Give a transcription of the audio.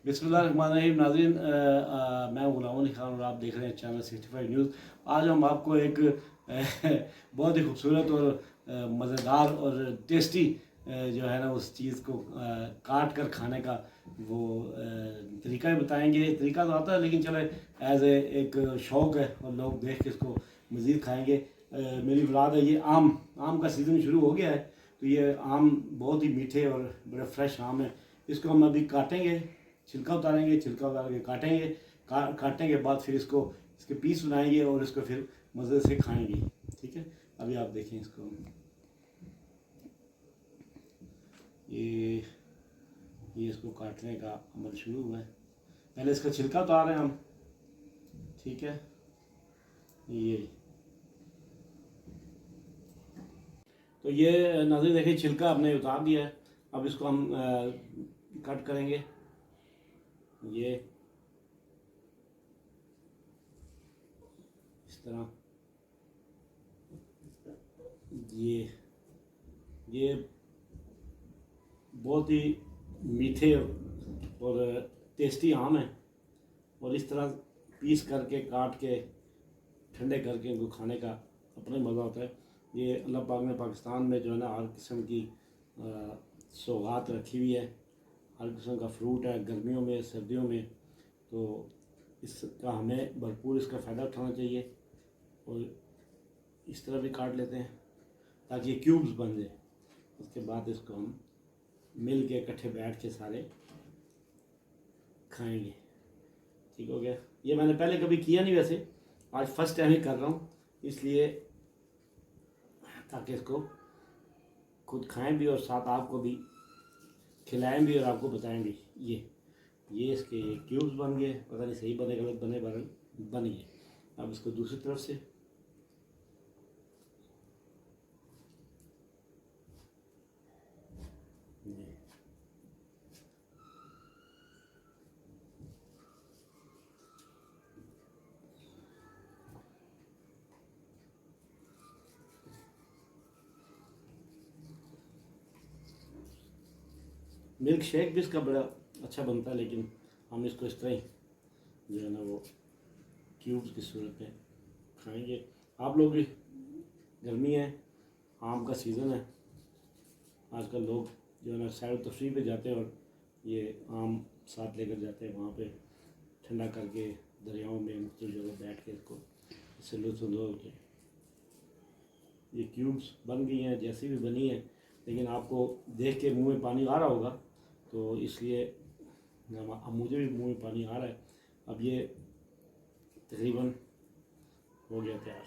बिस्मिल्लाहिर्रहमानिर्रहीम नाज़रीन, मैं गुलाम अली खान और आप देख रहे हैं चैनल 65 न्यूज़। आज हम आपको एक बहुत ही खूबसूरत और मज़ेदार और टेस्टी जो है ना उस चीज़ को काट कर खाने का वो तरीका ही बताएंगे। तरीका तो आता है लेकिन चले एज एक शौक़ है और लोग देख के इसको मज़ीद खाएंगे। मेरी मुराद है ये आम का सीज़न शुरू हो गया है, तो ये आम बहुत ही मीठे और बड़े फ्रेश आम है। इसको हम अभी काटेंगे, छिलका उतारेंगे, छिलका उतार के काटेंगे। काटने के बाद फिर इसके पीस बनाएंगे और इसको फिर मज़े से खाएंगे। ठीक है, अभी आप देखें इसको। ये इसको काटने का अमल शुरू हुआ है। पहले इसका छिलका उतार रहे हैं हम। ठीक है, ये तो ये नाज़रीन देखिए, छिलका आपने उतार दिया है। अब इसको हम कट करेंगे। ये इस तरह ये बहुत ही मीठे और टेस्टी आम है और इस तरह पीस करके काट के ठंडे करके इनको खाने का अपना ही मज़ा होता है। ये अल्लाह पाक ने पाकिस्तान में जो है ना हर किस्म की सौगात रखी हुई है, हर किस्म का फ्रूट है गर्मियों में सर्दियों में, तो इसका हमें भरपूर इसका फ़ायदा उठाना चाहिए। और इस तरह भी काट लेते हैं ताकि ये क्यूब्स बन जाए। उसके बाद इसको हम मिल के इकट्ठे बैठ के सारे खाएंगे। ठीक हो गया। ये मैंने पहले कभी किया नहीं, वैसे आज फर्स्ट टाइम ही कर रहा हूँ, इसलिए ताकि इसको खुद खाएं भी और साथ आपको भी खिलाएं भी और आपको बताएं भी। ये इसके क्यूब्स बन गए, पता नहीं सही बने गलत बने, बन गए। अब इसको दूसरी तरफ से मिल्क शेक भी इसका बड़ा अच्छा बनता है, लेकिन हम इसको इस तरह ही जो है ना वो क्यूब्स की सूरत में खाएंगे। आप लोग भी, गर्मी है, आम का सीज़न है, आजकल लोग जो है ना सैर तफरीह पे जाते हैं और ये आम साथ लेकर जाते हैं, वहाँ पे ठंडा करके दरियाओं में मुख्तलिफ जगह बैठ के इससे लुत्फ़ के। ये क्यूब्स बन गई हैं, जैसी भी बनी है, लेकिन आपको देख के मुंह में पानी आ रहा होगा, तो इसलिए मुझे भी मुंह में पानी आ रहा है। अब ये तकरीबन हो गया तैयार।